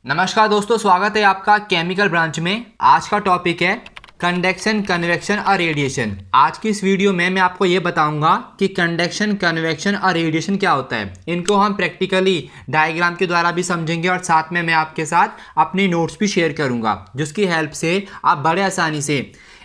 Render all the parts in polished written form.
नमस्कार दोस्तों, स्वागत है आपका केमिकल ब्रांच में। आज का टॉपिक है कंडक्शन, कन्वेक्शन और रेडिएशन। आज की इस वीडियो में मैं आपको ये बताऊंगा कि कंडक्शन, कन्वेक्शन और रेडिएशन क्या होता है। इनको हम प्रैक्टिकली डायग्राम के द्वारा भी समझेंगे और साथ में मैं आपके साथ अपनी नोट्स भी शेयर करूंगा, जिसकी हेल्प से आप बड़े आसानी से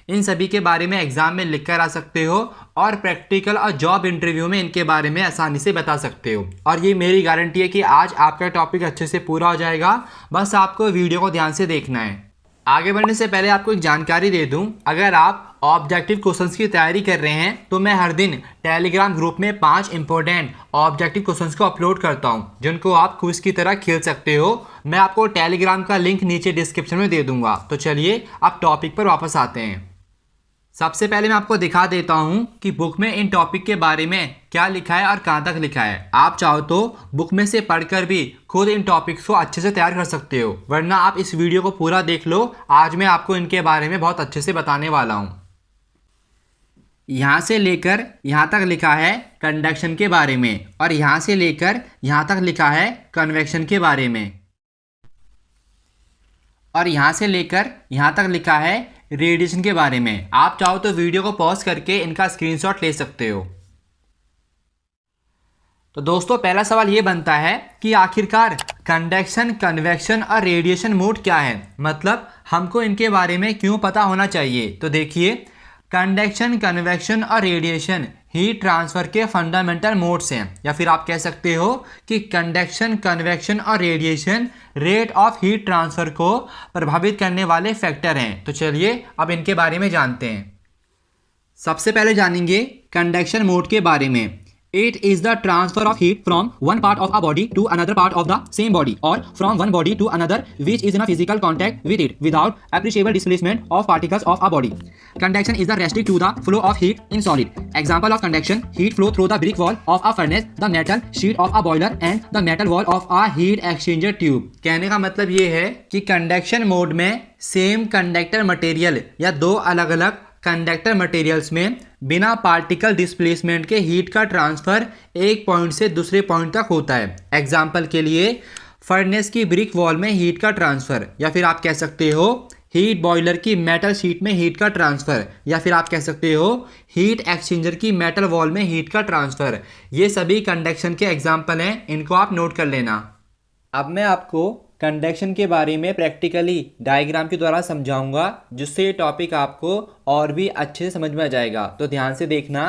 इन सभी के बारे में एग्जाम में लिख कर आ सकते हो और प्रैक्टिकल और जॉब इंटरव्यू में इनके बारे में आसानी से बता सकते हो। और ये मेरी गारंटी है कि आज आपका टॉपिक अच्छे से पूरा हो जाएगा। बस आपको वीडियो को ध्यान से देखना है। आगे बढ़ने से पहले आपको एक जानकारी दे दूं, अगर आप ऑब्जेक्टिव क्वेश्चंस की तैयारी कर रहे हैं तो मैं हर दिन टेलीग्राम ग्रुप में 5 इंपॉर्टेंट ऑब्जेक्टिव क्वेश्चंस को अपलोड करता हूं, जिनको आप क्विज की तरह खेल सकते हो। मैं आपको टेलीग्राम का लिंक नीचे डिस्क्रिप्शन में दे दूंगा। तो चलिए अब टॉपिक पर वापस आते हैं। सबसे पहले मैं आपको दिखा देता हूं कि बुक में इन टॉपिक के बारे में क्या लिखा है और कहां तक लिखा है। आप चाहो तो बुक में से पढ़कर भी खुद इन टॉपिक्स को अच्छे से तैयार कर सकते हो, वरना आप इस वीडियो को पूरा देख लो। आज मैं आपको इनके बारे में बहुत अच्छे से बताने वाला हूं। यहां से लेकर यहां तक लिखा है कंडक्शन के बारे में और यहां से लेकर यहां तक लिखा है कन्वेक्शन के बारे में, और यहां से लेकर यहां तक लिखा है रेडिएशन के बारे में। आप चाहो तो वीडियो को पॉज करके इनका स्क्रीनशॉट ले सकते हो। तो दोस्तों, पहला सवाल ये बनता है कि आखिरकार कंडक्शन, कन्वेक्शन और रेडिएशन मोड क्या है, मतलब हमको इनके बारे में क्यों पता होना चाहिए। तो देखिए, कंडक्शन, कन्वेक्शन और रेडिएशन हीट ट्रांसफर के फंडामेंटल मोड्स हैं, या फिर आप कह सकते हो कि कंडक्शन, कन्वेक्शन और radiation rate of heat transfer को प्रभावित करने वाले फैक्टर हैं। तो चलिए अब इनके बारे में जानते हैं। सबसे पहले जानेंगे कंडक्शन मोड के बारे में। It is the transfer of heat from one part of a body to another part of the same body, or from one body to another which is in a physical contact with it without appreciable displacement of particles of a body. Conduction is the restrict to the flow of heat in solid. Example of conduction: heat flow through the brick wall of a furnace, the metal sheet of a boiler and the metal wall of a heat exchanger tube. कहने का मतलब ये है कि conduction mode में same conductor material या दो अलग अलग कंडक्टर मटेरियल्स में बिना पार्टिकल डिस्प्लेसमेंट के हीट का ट्रांसफर एक पॉइंट से दूसरे पॉइंट तक होता है। एग्जाम्पल के लिए फर्नेस की ब्रिक वॉल में हीट का ट्रांसफर, या फिर आप कह सकते हो हीट बॉयलर की मेटल शीट में हीट का ट्रांसफर, या फिर आप कह सकते हो हीट एक्सचेंजर की मेटल वॉल में हीट का ट्रांसफर। ये सभी कंडक्शन के एग्जाम्पल हैं, इनको आप नोट कर लेना। अब मैं आपको कंडक्शन के बारे में प्रैक्टिकली डायग्राम के द्वारा समझाऊंगा, जिससे ये टॉपिक आपको और भी अच्छे से समझ में आ जाएगा। तो ध्यान से देखना।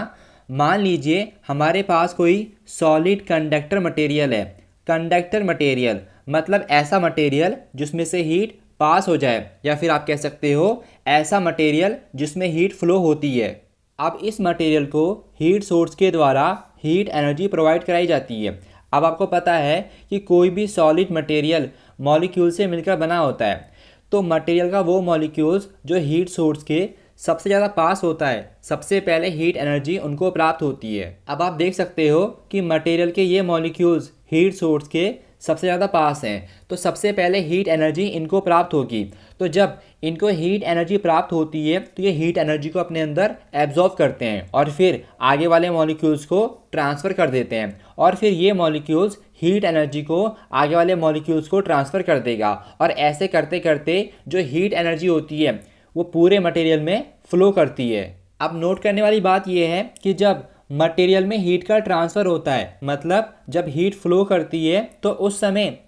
मान लीजिए हमारे पास कोई सॉलिड कंडक्टर मटेरियल है। कंडक्टर मटेरियल मतलब ऐसा मटेरियल जिसमें से हीट पास हो जाए, या फिर आप कह सकते हो ऐसा मटेरियल जिसमें हीट फ्लो होती है। अब इस मटेरियल को हीट सोर्स के द्वारा हीट एनर्जी प्रोवाइड कराई जाती है। अब आपको पता है कि कोई भी सॉलिड मटेरियल मॉलिक्यूल से मिलकर बना होता है, तो मटेरियल का वो मॉलिक्यूल्स जो हीट सोर्स के सबसे ज़्यादा पास होता है, सबसे पहले हीट एनर्जी उनको प्राप्त होती है। अब आप देख सकते हो कि मटेरियल के ये मॉलिक्यूल्स हीट सोर्स के सबसे ज़्यादा पास हैं, तो सबसे पहले हीट एनर्जी इनको प्राप्त होगी। तो जब इनको हीट एनर्जी प्राप्त होती है तो ये हीट एनर्जी को अपने अंदर एब्जॉर्ब करते हैं और फिर आगे वाले मॉलिक्यूल्स को ट्रांसफ़र कर देते हैं, और फिर ये मॉलिक्यूल्स हीट एनर्जी को आगे वाले मॉलिक्यूल्स को ट्रांसफ़र कर देगा, और ऐसे करते करते जो हीट एनर्जी होती है वो पूरे मटेरियल में फ़्लो करती है। अब नोट करने वाली बात यह है कि जब मटेरियल में हीट का ट्रांसफ़र होता है, मतलब जब हीट फ्लो करती है, तो उस समय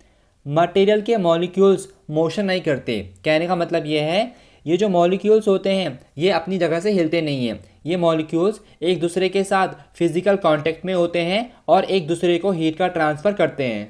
मटेरियल के मॉलिक्यूल्स मोशन नहीं करते। कहने का मतलब ये है, ये जो मॉलिक्यूल्स होते हैं ये अपनी जगह से हिलते नहीं हैं। ये मॉलिक्यूल्स एक दूसरे के साथ फिजिकल कांटेक्ट में होते हैं और एक दूसरे को हीट का ट्रांसफ़र करते हैं।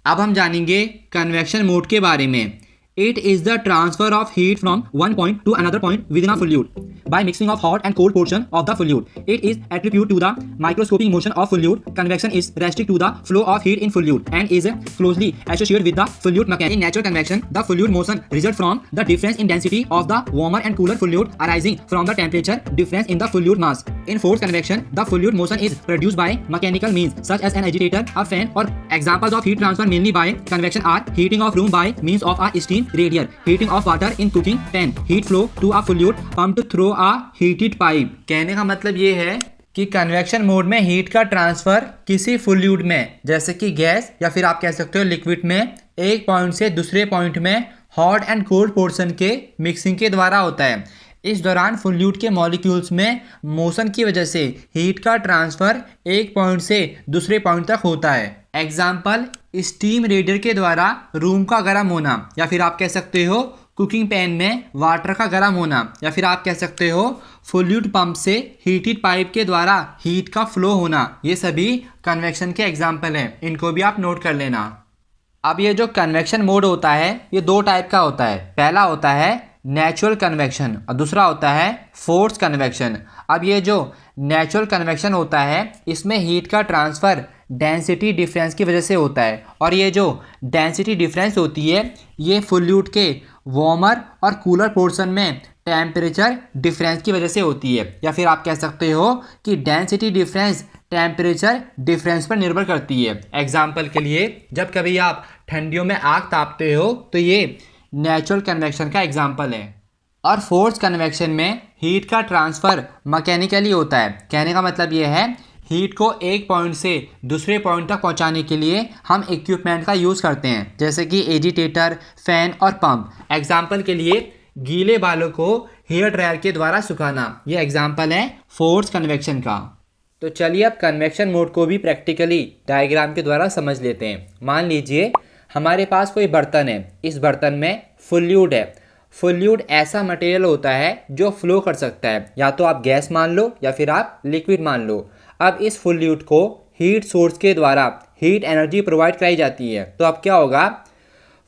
अब हम जानेंगे कन्वेक्शन मोड के बारे में। It is the transfer of heat from one point to another point within a fluid by mixing of hot and cold portion of the fluid. It is attributed to the microscopic motion of fluid. Convection is restricted to the flow of heat in fluid and is closely associated with the fluid mechanics. In natural convection, the fluid motion results from the difference in density of the warmer and cooler fluid arising from the temperature difference in the fluid mass. In forced convection, the fluid motion is produced by mechanical means such as an agitator, a fan, or examples of heat transfer mainly by convection are heating of room by means of a steam radiator, heating of water in cooking pan, heat flow to a fluid pumped through a heated pipe। कहने का मतलब ये है कि convection mode में heat का transfer किसी fluid में जैसे कि गैस या फिर आप कह सकते हो लिक्विड में एक पॉइंट से दूसरे पॉइंट में हॉट एंड कोल्ड पोर्शन के मिक्सिंग के द्वारा होता है। इस दौरान फ्लूइड के मॉलिक्यूल्स में मोशन की वजह से हीट का ट्रांसफ़र एक पॉइंट से दूसरे पॉइंट तक होता है। एग्जाम्पल, स्टीम रेडिएटर के द्वारा रूम का गर्म होना, या फिर आप कह सकते हो कुकिंग पैन में वाटर का गर्म होना, या फिर आप कह सकते हो फ्लूइड पंप से हीटेड पाइप के द्वारा हीट का फ्लो होना। ये सभी कन्वेक्शन के एग्जाम्पल हैं, इनको भी आप नोट कर लेना। अब ये जो कन्वेक्शन मोड होता है ये दो टाइप का होता है। पहला होता है नेचुरल कन्वेक्शन और दूसरा होता है फोर्स कन्वेक्शन। अब ये जो नेचुरल कन्वेक्शन होता है इसमें हीट का ट्रांसफ़र डेंसिटी डिफरेंस की वजह से होता है, और ये जो डेंसिटी डिफरेंस होती है ये फ्लूइड के वार्मर और कूलर पोर्शन में टेम्परेचर डिफरेंस की वजह से होती है, या फिर आप कह सकते हो कि डेंसिटी डिफरेंस टेम्परेचर डिफरेंस पर निर्भर करती है। एग्जाम्पल के लिए जब कभी आप ठंडियों में आग तापते हो तो ये नेचुरल कन्वेक्शन का एग्जाम्पल है। और फोर्स कन्वेक्शन में हीट का ट्रांसफ़र मैकेनिकली होता है। कहने का मतलब ये है हीट को एक पॉइंट से दूसरे पॉइंट तक पहुंचाने के लिए हम इक्विपमेंट का यूज़ करते हैं जैसे कि एजिटेटर, फैन और पंप। एग्जाम्पल के लिए गीले बालों को हेयर ड्रायर के द्वारा सुखाना, ये एग्जाम्पल है फोर्स कन्वेक्शन का। तो चलिए अब कन्वेक्शन मोड को भी प्रैक्टिकली डायग्राम के द्वारा समझ लेते हैं। मान लीजिए हमारे पास कोई बर्तन है, इस बर्तन में फ्लूइड है। फ्लूइड ऐसा मटेरियल होता है जो फ्लो कर सकता है, या तो आप गैस मान लो या फिर आप लिक्विड मान लो। अब इस फ्लूइड को हीट सोर्स के द्वारा हीट एनर्जी प्रोवाइड कराई जाती है। तो अब क्या होगा,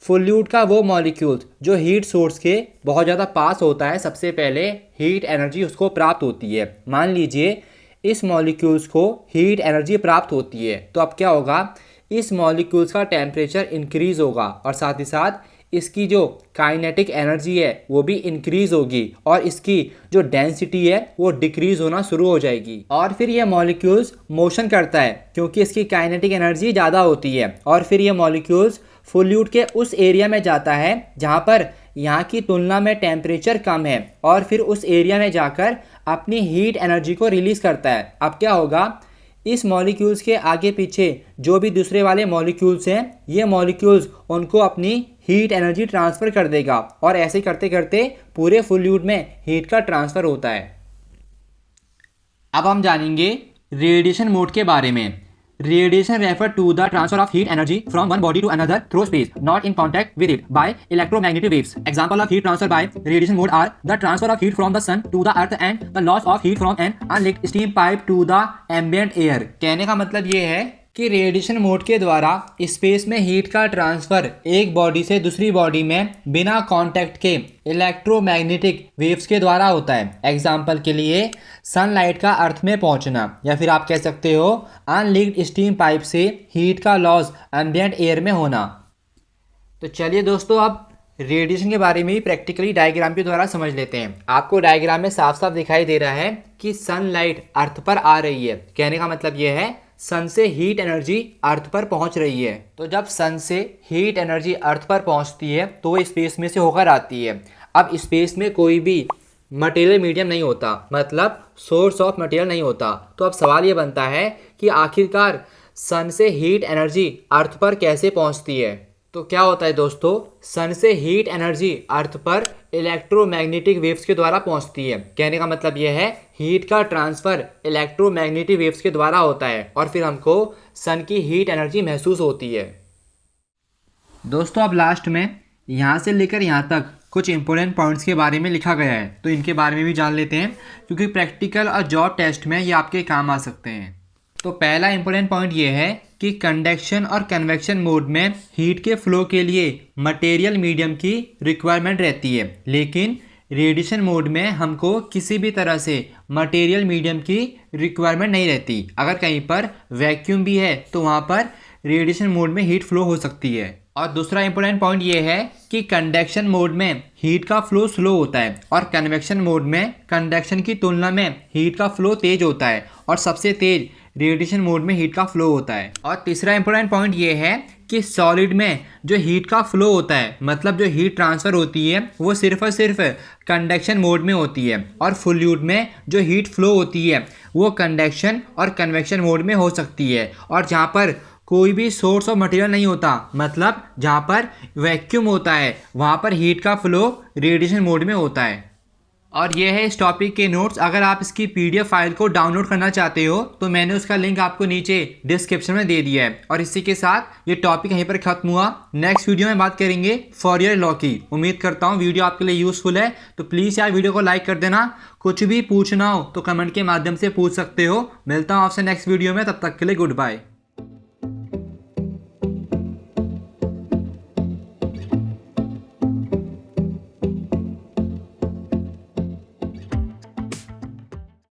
फ्लूइड का वो मॉलिक्यूल्स जो हीट सोर्स के बहुत ज़्यादा पास होता है सबसे पहले हीट एनर्जी उसको प्राप्त होती है। मान लीजिए इस मॉलिक्यूल्स को हीट एनर्जी प्राप्त होती है, तो अब क्या होगा, इस मॉलिक्यूल्स का टेम्परेचर इंक्रीज़ होगा और साथ ही साथ इसकी जो काइनेटिक एनर्जी है वो भी इंक्रीज़ होगी और इसकी जो डेंसिटी है वो डिक्रीज़ होना शुरू हो जाएगी। और फिर ये मॉलिक्यूल्स मोशन करता है क्योंकि इसकी काइनेटिक एनर्जी ज़्यादा होती है, और फिर ये मॉलिक्यूल्स फ्लूइड के उस एरिया में जाता है जहाँ पर यहाँ की तुलना में टेम्परेचर कम है, और फिर उस एरिया में जाकर अपनी हीट एनर्जी को रिलीज़ करता है। अब क्या होगा, इस मॉलिक्यूल्स के आगे पीछे जो भी दूसरे वाले मॉलिक्यूल्स हैं ये मॉलिक्यूल्स उनको अपनी हीट एनर्जी ट्रांसफ़र कर देगा, और ऐसे करते करते पूरे फ्लूइड में हीट का ट्रांसफ़र होता है। अब हम जानेंगे रेडिएशन मोड के बारे में। Radiation refer to the transfer of heat energy from one body to another through space, not in contact with it, by electromagnetic waves. Example of heat transfer by radiation mode are the transfer of heat from the sun to the earth and the loss of heat from an unlit steam pipe to the ambient air. कहने का मतलब ये है कि radiation mode के द्वारा space में heat का ट्रांसफ़र एक बॉडी से दूसरी बॉडी में बिना कांटेक्ट के इलेक्ट्रोमैग्नेटिक वेव्स के द्वारा होता है। एग्जाम्पल के लिए सनलाइट का अर्थ में पहुंचना, या फिर आप कह सकते हो अनलीक्ड स्टीम पाइप से हीट का लॉस एम्बिएंट एयर में होना। तो चलिए दोस्तों अब रेडिएशन के बारे में भी प्रैक्टिकली डायग्राम के द्वारा समझ लेते हैं। आपको डायग्राम में साफ साफ दिखाई दे रहा है कि सनलाइट अर्थ पर आ रही है। कहने का मतलब ये है सन से हीट एनर्जी अर्थ पर पहुंच रही है। तो जब सन से हीट एनर्जी अर्थ पर पहुंचती है तो वो स्पेस में से होकर आती है। अब स्पेस में कोई भी मटेरियल मीडियम नहीं होता, मतलब सोर्स ऑफ मटेरियल नहीं होता। तो अब सवाल ये बनता है कि आखिरकार सन से हीट एनर्जी अर्थ पर कैसे पहुंचती है। तो क्या होता है दोस्तों, सन से हीट एनर्जी अर्थ पर इलेक्ट्रोमैग्नेटिक वेव्स के द्वारा पहुंचती है। कहने का मतलब यह है हीट का ट्रांसफ़र इलेक्ट्रोमैग्नेटिक वेव्स के द्वारा होता है और फिर हमको सन की हीट एनर्जी महसूस होती है। दोस्तों अब लास्ट में यहाँ से लेकर यहाँ तक कुछ इंपॉर्टेंट पॉइंट्स के बारे में लिखा गया है, तो इनके बारे में भी जान लेते हैं क्योंकि प्रैक्टिकल और जॉब टेस्ट में ये आपके काम आ सकते हैं। तो पहला इंपॉर्टेंट पॉइंट ये है कि कंडक्शन और कन्वेक्शन मोड में हीट के फ्लो के लिए मटेरियल मीडियम की रिक्वायरमेंट रहती है, लेकिन रेडिएशन मोड में हमको किसी भी तरह से मटेरियल मीडियम की रिक्वायरमेंट नहीं रहती। अगर कहीं पर वैक्यूम भी है तो वहाँ पर रेडिएशन मोड में हीट फ्लो हो सकती है। और दूसरा इंपॉर्टेंट पॉइंट ये है कि कंडक्शन मोड में हीट का फ्लो स्लो होता है और कन्वेक्शन मोड में कंडक्शन की तुलना में हीट का फ्लो तेज होता है, और सबसे तेज रेडिएशन मोड में हीट का फ्लो होता है। और तीसरा इंपॉर्टेंट पॉइंट ये है कि सॉलिड में जो हीट का फ्लो होता है, मतलब जो हीट ट्रांसफ़र होती है, वो सिर्फ और सिर्फ कंडक्शन मोड में होती है, और फ्लूइड में जो हीट फ्लो होती है वो कंडक्शन और कन्वेक्शन मोड में हो सकती है। और जहाँ पर कोई भी सोर्स ऑफ मटेरियल नहीं होता, मतलब जहाँ पर वैक्यूम होता है, वहाँ पर हीट का फ्लो रेडिएशन मोड में होता है। और ये है इस टॉपिक के नोट्स। अगर आप इसकी पीडीएफ फाइल को डाउनलोड करना चाहते हो तो मैंने उसका लिंक आपको नीचे डिस्क्रिप्शन में दे दिया है। और इसी के साथ ये टॉपिक यहीं पर खत्म हुआ। नेक्स्ट वीडियो में बात करेंगे फॉरियर लॉ की। उम्मीद करता हूँ वीडियो आपके लिए यूजफुल है, तो प्लीज़ यार वीडियो को लाइक कर देना। कुछ भी पूछना हो तो कमेंट के माध्यम से पूछ सकते हो। मिलता हूँ आपसे नेक्स्ट वीडियो में, तब तक के लिए गुड बाय।